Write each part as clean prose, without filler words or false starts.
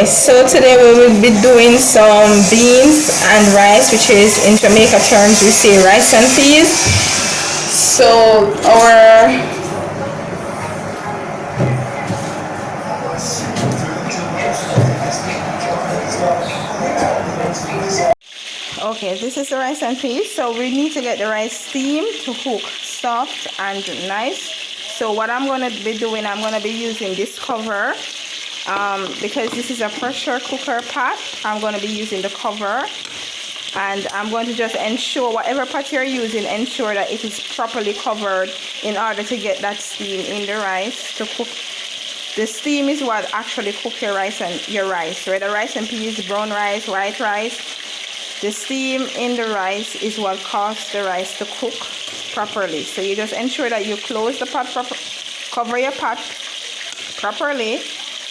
So today we will be doing some beans and rice, which is in Jamaica terms we say rice and peas. So this is the rice and peas. So we need to get the rice steamed to cook soft and nice. So what I'm going to be doing, I'm going to be using this cover. Because this is a pressure cooker pot, I'm going to be using the cover, and I'm going to just ensure whatever pot you're using, ensure that it is properly covered in order to get that steam in the rice to cook. The steam is what actually cook your rice, whether rice and peas, brown rice, white rice. The steam in the rice is what causes the rice to cook properly. So you just ensure that you close the pot cover your pot properly,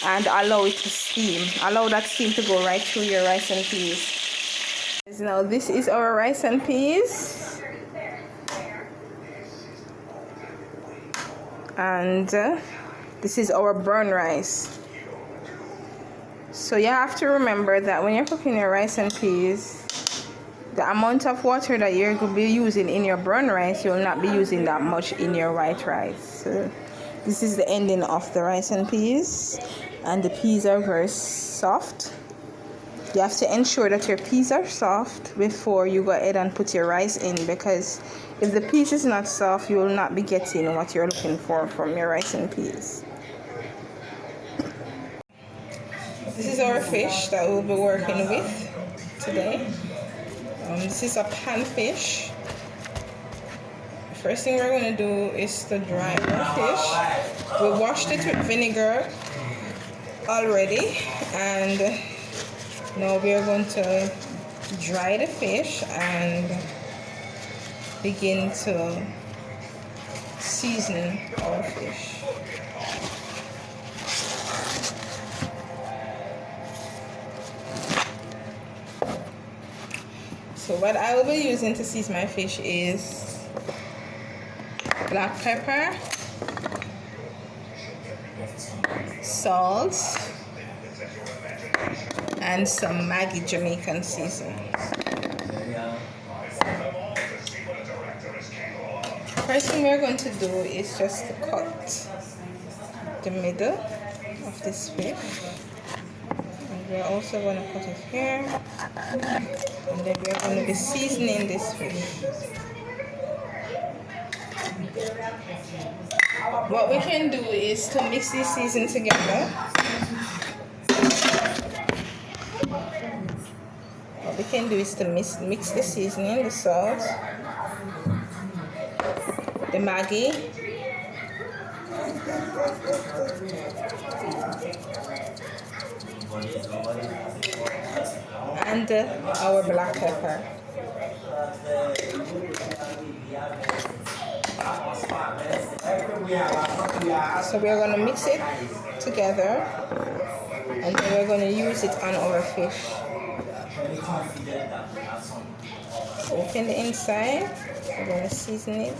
and allow it to steam. Allow that steam to go right through your rice and peas. Now this is our rice and peas, and this is our brown rice. So you have to remember that when you're cooking your rice and peas, the amount of water that you're going to be using in your brown rice, you'll not be using that much in your white rice. So this is the ending of the rice and peas, and the peas are very soft. You have to ensure that your peas are soft before you go ahead and put your rice in, because if the peas is not soft, you will not be getting what you're looking for from your rice and peas. This is our fish that we'll be working with today. This is a pan fish. First thing we're going to do is to dry our fish. We washed it with vinegar already, and now we are going to dry the fish and begin to season our fish. So what I will be using to season my fish is black pepper, salt, and some Maggi Jamaican seasoning. First thing we're going to do is just to cut the middle of this fish. And we're also going to cut it here. And then we're going to be seasoning this fish. What we can do is to mix this season together. What we can do is to mix the seasoning, the salt, the Maggi, and our black pepper. So we're going to mix it together, and then we're going to use it on our fish. Open the inside. We're going to season it.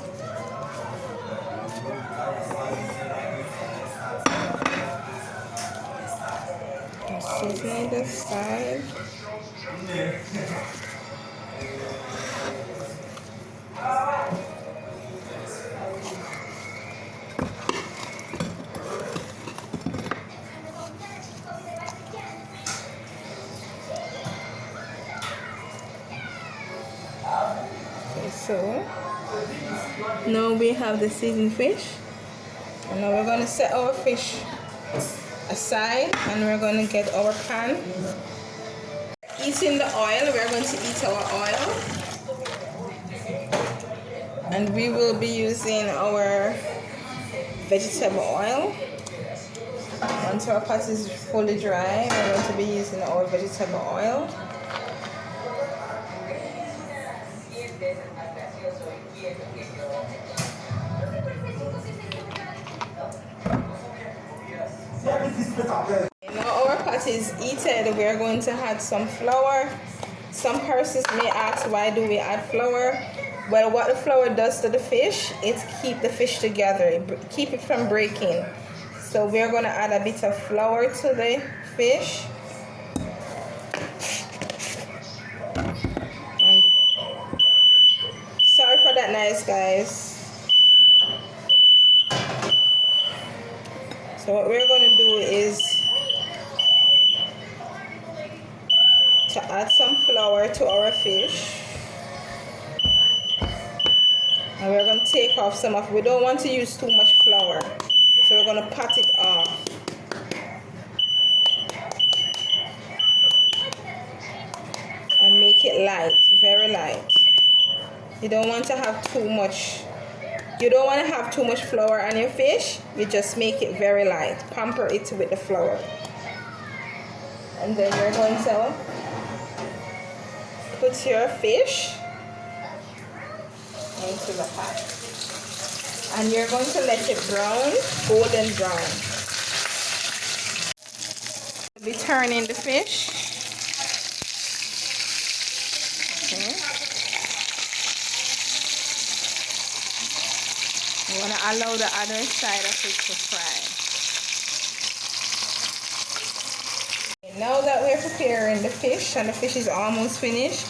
And season the side. So now we have the seasoned fish, and now we're going to set our fish aside, and we're going to get our pan. Eating the oil, we're going to eat our oil, and we will be using our vegetable oil. Once our pot is fully dry, we're going to be using our vegetable oil. Now our pot is heated, we are going to add some flour. Some persons may ask, why do we add flour? Well, what the flour does to the fish is keep the fish together, keep it from breaking. So we're going to add a bit of flour to the fish nice, guys. So what we're going to do is to add some flour to our fish. And we're going to take off some of, we don't want to use too much flour. So we're going to pat it off. And make it light, very light. You don't want to have too much. You don't want to have too much flour on your fish. You just make it very light. Pamper it with the flour. And then you're going to put your fish into the pot. And you're going to let it brown, golden brown. Be turning the fish. Okay. You want to allow the other side of it to fry. Now that we're preparing the fish and the fish is almost finished,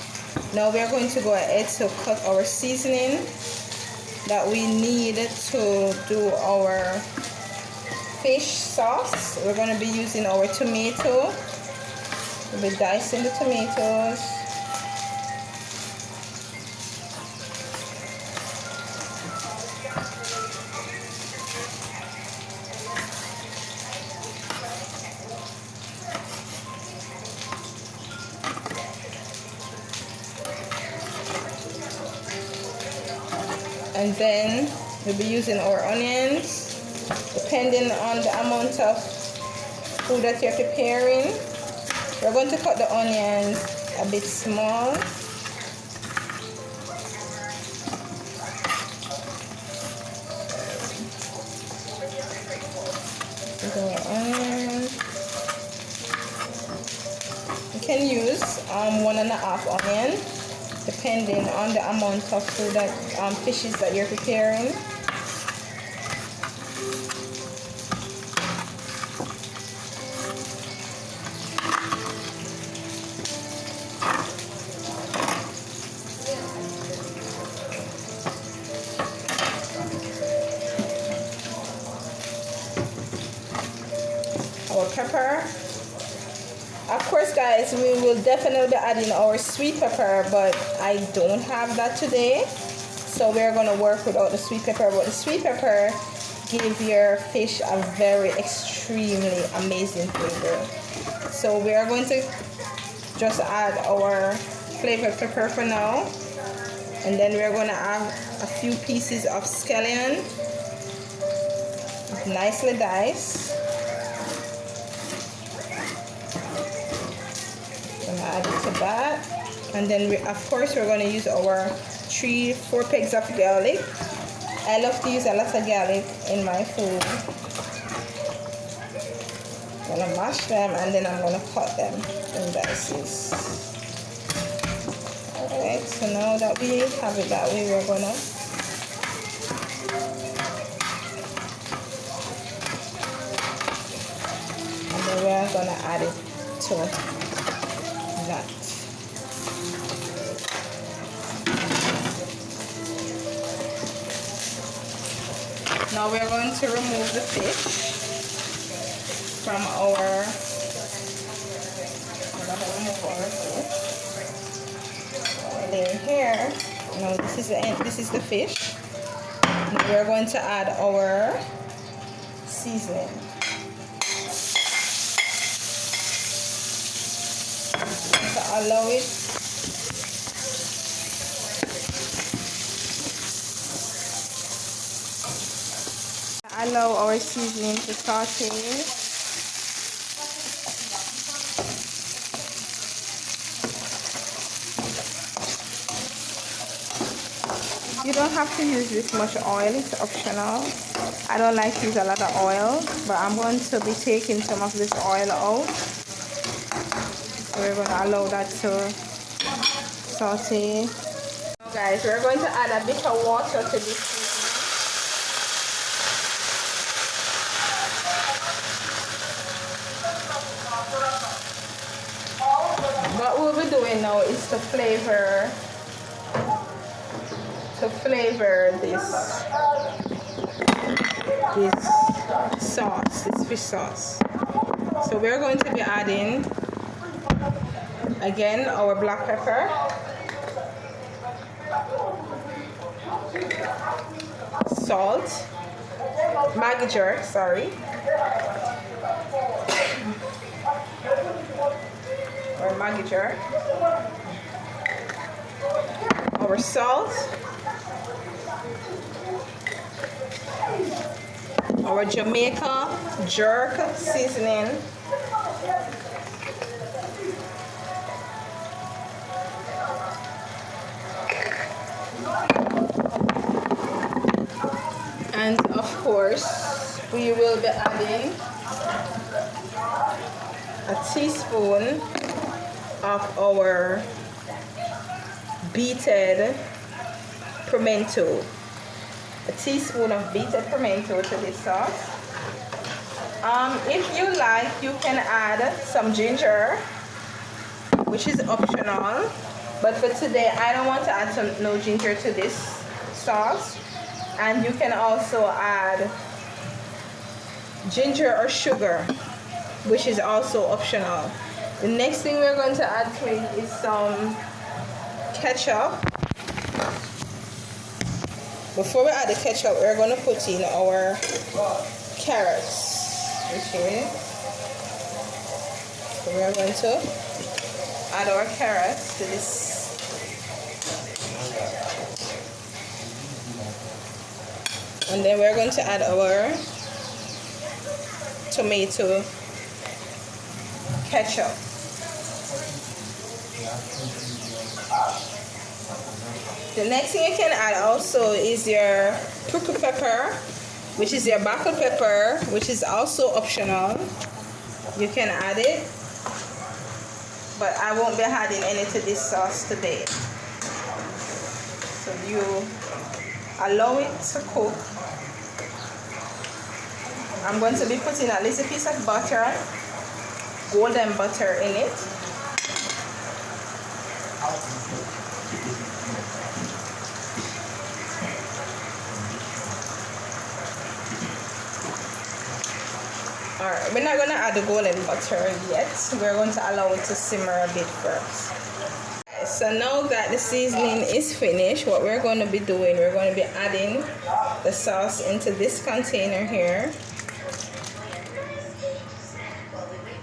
now we're going to go ahead to cut our seasoning that we need to do our fish sauce. We're going to be using our tomato. We'll be dicing the tomatoes. And then we'll be using our onions, depending on the amount of food that you're preparing. We're going to cut the onions a bit small. You can use 1.5 onion, depending on the amount of food that fishes that you're preparing. Our pepper. Of course, guys, we will definitely be adding our sweet pepper, but I don't have that today, so we're going to work without the sweet pepper. But the sweet pepper gives your fish a very extremely amazing flavor. So we are going to just add our flavored pepper for now, and then we're going to add a few pieces of scallion, nicely diced. Add it to that, and then of course we're going to use our 3-4 pegs of garlic. I love to use a lot of garlic in my food. I'm going to mash them, and then I'm going to cut them in dices. Alright, so now that we have it that way, we're going to add it to that. Now we're going to remove the fish from our layer here. Now this is the end. This is the fish. Now we're going to add our seasoning. To allow it our seasoning to saute. You don't have to use this much oil, it's optional. I don't like to use a lot of oil, but I'm going to be taking some of this oil out. We're going to allow that to saute. Now guys, we're going to add a bit of water to this seasoning. What we'll be doing now is to flavor to flavor this sauce, this fish sauce. So we're going to be adding again our black pepper, salt, Maggi jerk, sorry, or Maggi jerk, our salt, our Jamaican jerk seasoning, and of course we will be adding a teaspoon of our beaten pimento. A teaspoon of beaten pimento to this sauce. If you like, you can add some ginger, which is optional, but for today I don't want to add no ginger to this sauce. And you can also add ginger or sugar, which is also optional. The next thing we're going to add to it is some ketchup. Before we add the ketchup, we're going to put in our carrots, which is, so we're going to add our carrots to this. And then we're going to add our tomato ketchup. The next thing you can add also is your prickle pepper, which is your black pepper, which is also optional. You can add it, but I won't be adding any to this sauce today. So you allow it to cook. I'm going to be putting a little piece of butter, golden butter in it. Alright, we're not going to add the golden butter yet. We're going to allow it to simmer a bit first. So now that the seasoning is finished, what we're going to be doing, we're going to be adding the sauce into this container here.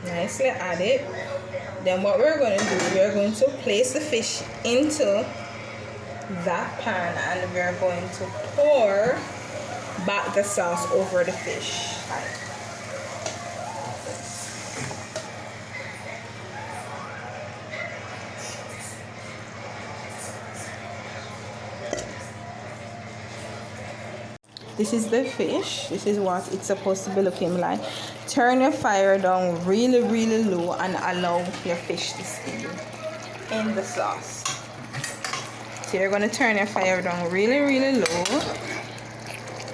Nicely add it. Then what we're going to do, we're going to place the fish into that pan and we're going to pour back the sauce over the fish. This is the fish. This is what it's supposed to be looking like. Turn your fire down really, really low and allow your fish to steam in the sauce. So you're going to turn your fire down really, really low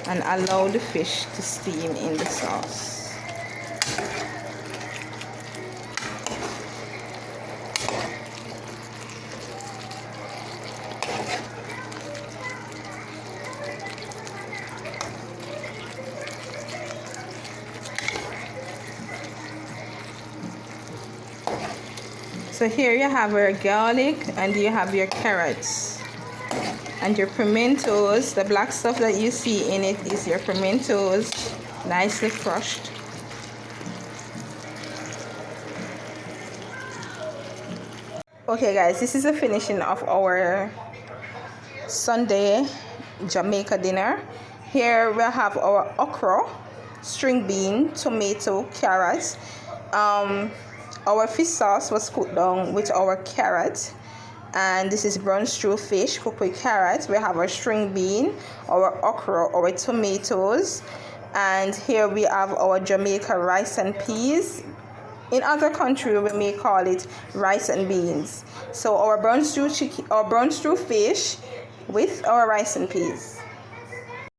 and allow the fish to steam in the sauce. So here you have your garlic and you have your carrots and your pimentos. The black stuff that you see in it is your pimentos, nicely crushed. Okay guys, this is the finishing of our Sunday Jamaica dinner. Here we have our okra, string bean, tomato, carrots. Our fish sauce was cooked down with our carrot, and this is brown stew fish cooked with carrots. We have our string bean, our okra, our tomatoes, and here we have our Jamaica rice and peas. In other countries we may call it rice and beans. So our brown stew fish with our rice and peas.